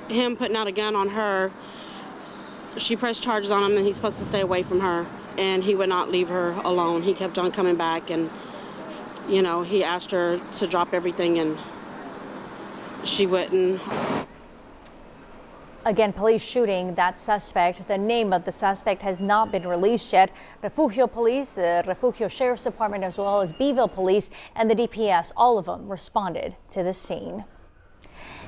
him putting out a gun on her, she pressed charges on him and he's supposed to stay away from her. And he would not leave her alone. He kept on coming back and, he asked her to drop everything and she wouldn't. Again, police shooting that suspect. The name of the suspect has not been released yet. Refugio Police, the Refugio Sheriff's Department, as well as Beeville Police and the DPS, all of them responded to the scene.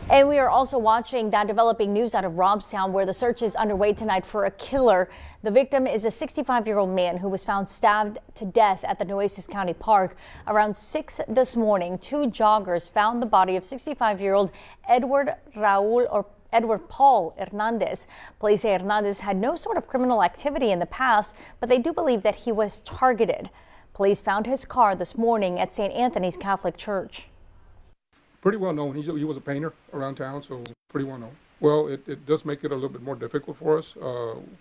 And we are also watching that developing news out of Robstown, where the search is underway tonight for a killer. The victim is a 65-year-old man who was found stabbed to death at the Nueces County Park. Around 6 this morning, 2 joggers found the body of 65-year-old Edward Paul Hernandez. Police say Hernandez had no sort of criminal activity in the past, but they do believe that he was targeted. Police found his car this morning at St. Anthony's Catholic Church. Pretty well known. He was a painter around town, so pretty well known. Well, it does make it a little bit more difficult for us.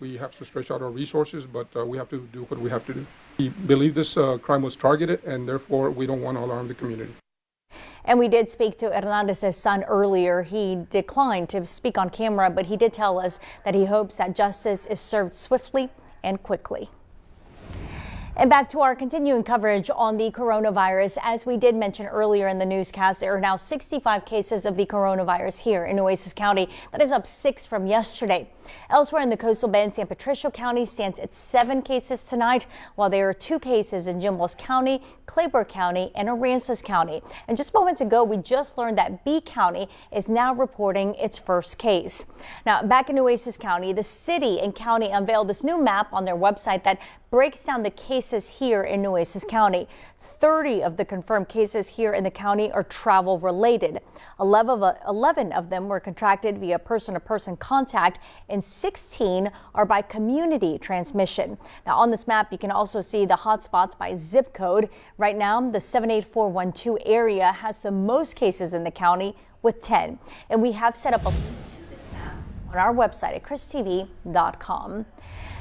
We have to stretch out our resources, but we have to do what we have to do. We believe this crime was targeted, and therefore we don't want to alarm the community. And we did speak to Hernandez's son earlier. He declined to speak on camera, but he did tell us that he hopes that justice is served swiftly and quickly. And back to our continuing coverage on the coronavirus. As we did mention earlier in the newscast, there are now 65 cases of the coronavirus here in Nueces County. That is up 6 from yesterday. Elsewhere in the coastal bend, San Patricio County stands at 7 cases tonight, while there are 2 cases in Jimbo's County, Claiborne County, and Aransas County. And just moments ago, we just learned that B County is now reporting its first case. Now, back in Nueces County, the city and county unveiled this new map on their website that breaks down the cases here in Nueces County. 30 of the confirmed cases here in the county are travel related. 11 of them were contracted via person-to-person contact, and 16 are by community transmission. Now, on this map, you can also see the hotspots by zip code. Right now, the 78412 area has the most cases in the county with 10. And we have set up a link to this map on our website at christv.com.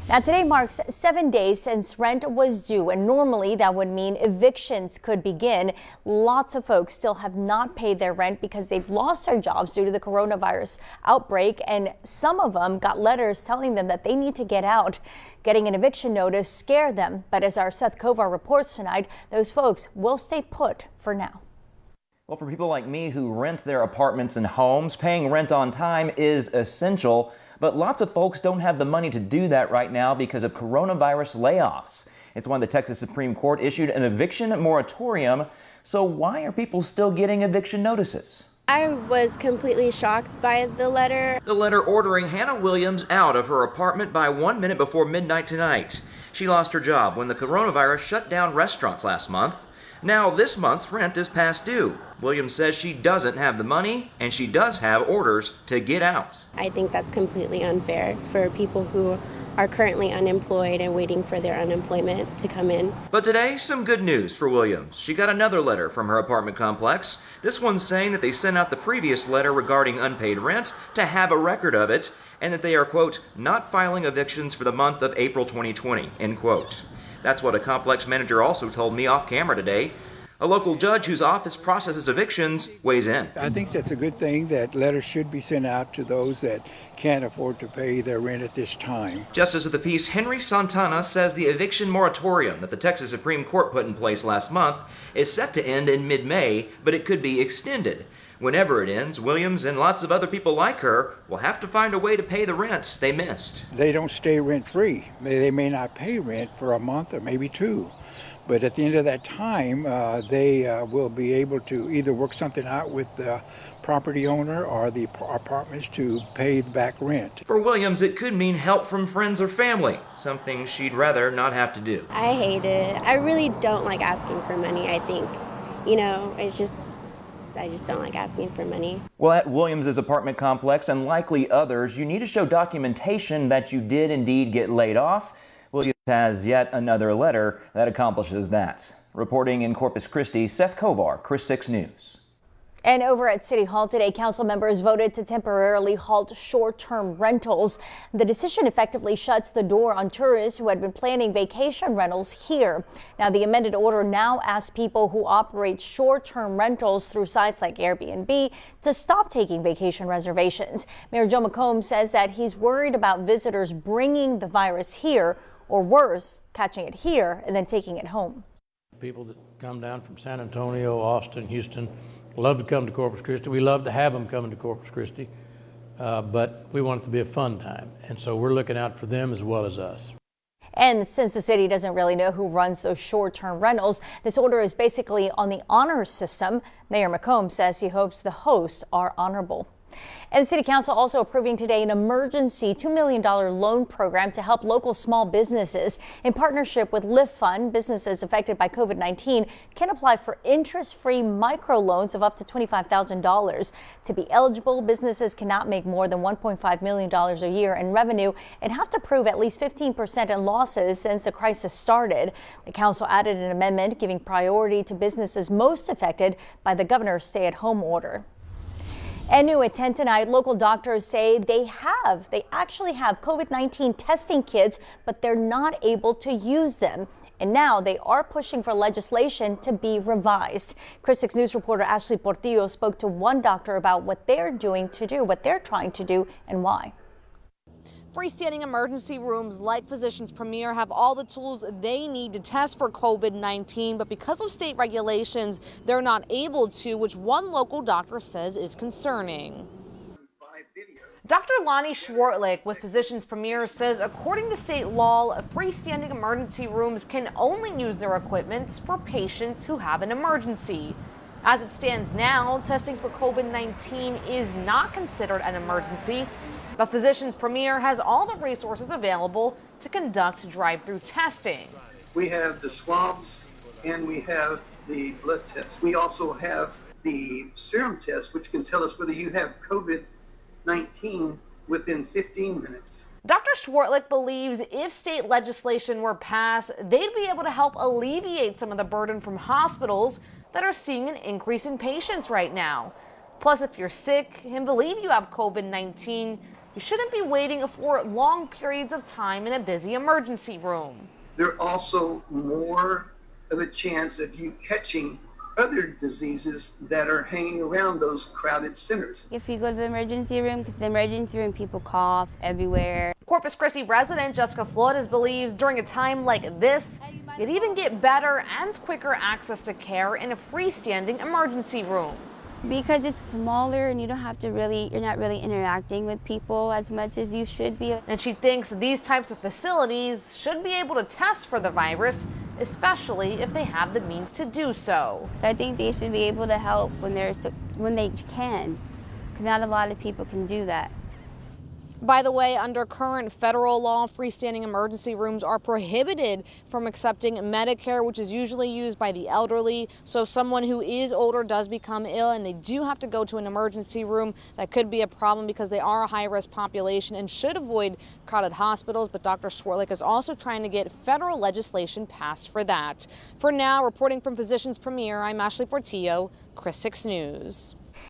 Now, today marks 7 days since rent was due, and normally that would mean evictions could begin. Lots of folks still have not paid their rent because they've lost their jobs due to the coronavirus outbreak, and some of them got letters telling them that they need to get out. Getting an eviction notice scared them, but as our Seth Kovar reports tonight, those folks will stay put for now. Well, for people like me who rent their apartments and homes, paying rent on time is essential. But lots of folks don't have the money to do that right now because of coronavirus layoffs. It's why the Texas Supreme Court issued an eviction moratorium. So why are people still getting eviction notices? I was completely shocked by the letter. The letter ordering Hannah Williams out of her apartment by 1 minute before midnight tonight. She lost her job when the coronavirus shut down restaurants last month. Now this month's rent is past due. Williams says she doesn't have the money, and she does have orders to get out. I think that's completely unfair for people who are currently unemployed and waiting for their unemployment to come in. But today, some good news for Williams. She got another letter from her apartment complex. This one saying that they sent out the previous letter regarding unpaid rent to have a record of it, and that they are, quote, not filing evictions for the month of April 2020, end quote. That's what a complex manager also told me off camera today. A local judge whose office processes evictions weighs in. I think that's a good thing, that letters should be sent out to those that can't afford to pay their rent at this time. Justice of the Peace Henry Santana says the eviction moratorium that the Texas Supreme Court put in place last month is set to end in mid-May, but it could be extended. Whenever it ends, Williams and lots of other people like her will have to find a way to pay the rent they missed. They don't stay rent-free. They may not pay rent for a month or maybe 2. But at the end of that time, they will be able to either work something out with the property owner or the apartments to pay back rent. For Williams, it could mean help from friends or family, something she'd rather not have to do. I hate it. I really don't like asking for money, I think. I just don't like asking for money. Well, at Williams' apartment complex and likely others, you need to show documentation that you did indeed get laid off. Williams has yet another letter that accomplishes that. Reporting in Corpus Christi, Seth Kovar, Chris 6 News. And over at City Hall today, council members voted to temporarily halt short-term rentals. The decision effectively shuts the door on tourists who had been planning vacation rentals here. Now, the amended order now asks people who operate short-term rentals through sites like Airbnb to stop taking vacation reservations. Mayor Joe McComb says that he's worried about visitors bringing the virus here, or worse, catching it here and then taking it home. People that come down from San Antonio, Austin, Houston, love to come to Corpus Christi. We love to have them coming to Corpus Christi, but we want it to be a fun time. And so we're looking out for them as well as us. And since the city doesn't really know who runs those short-term rentals, this order is basically on the honor system. Mayor McComb says he hopes the hosts are honorable. And City Council also approving today an emergency $2 million loan program to help local small businesses. In partnership with Lift Fund, businesses affected by COVID-19 can apply for interest-free microloans of up to $25,000. To be eligible, businesses cannot make more than $1.5 million a year in revenue and have to prove at least 15% in losses since the crisis started. The council added an amendment giving priority to businesses most affected by the governor's stay-at-home order. And new at 10 tonight, local doctors say they actually have COVID-19 testing kits, but they're not able to use them. And now they are pushing for legislation to be revised. Chris 6 News reporter Ashley Portillo spoke to one doctor about what they're trying to do and why. Freestanding emergency rooms like Physicians Premier have all the tools they need to test for COVID-19, but because of state regulations, they're not able to, which one local doctor says is concerning. Dr. Lonnie Schwartlich with Physicians Premier says according to state law, freestanding emergency rooms can only use their equipment for patients who have an emergency. As it stands now, testing for COVID-19 is not considered an emergency, but Physicians Premier has all the resources available to conduct drive-through testing. We have the swabs and we have the blood test. We also have the serum test, which can tell us whether you have COVID-19 within 15 minutes. Dr. Schwartlich believes if state legislation were passed, they'd be able to help alleviate some of the burden from hospitals that are seeing an increase in patients right now. Plus, if you're sick and believe you have COVID-19, you shouldn't be waiting for long periods of time in a busy emergency room. There's also more of a chance of you catching other diseases that are hanging around those crowded centers. If you go to the emergency room, people cough everywhere. Corpus Christi resident Jessica Flores believes during a time like this, you'd even get better and quicker access to care in a freestanding emergency room. Because it's smaller and you're not really interacting with people as much as you should be. And she thinks these types of facilities should be able to test for the virus, especially if they have the means to do so. So I think they should be able to help when they can, because not a lot of people can do that. By the way, under current federal law, freestanding emergency rooms are prohibited from accepting Medicare, which is usually used by the elderly. So if someone who is older does become ill and they do have to go to an emergency room, that could be a problem because they are a high-risk population and should avoid crowded hospitals. But Dr. Schwartlich is also trying to get federal legislation passed for that. For now, reporting from Physicians Premier, I'm Ashley Portillo, Chris 6 News.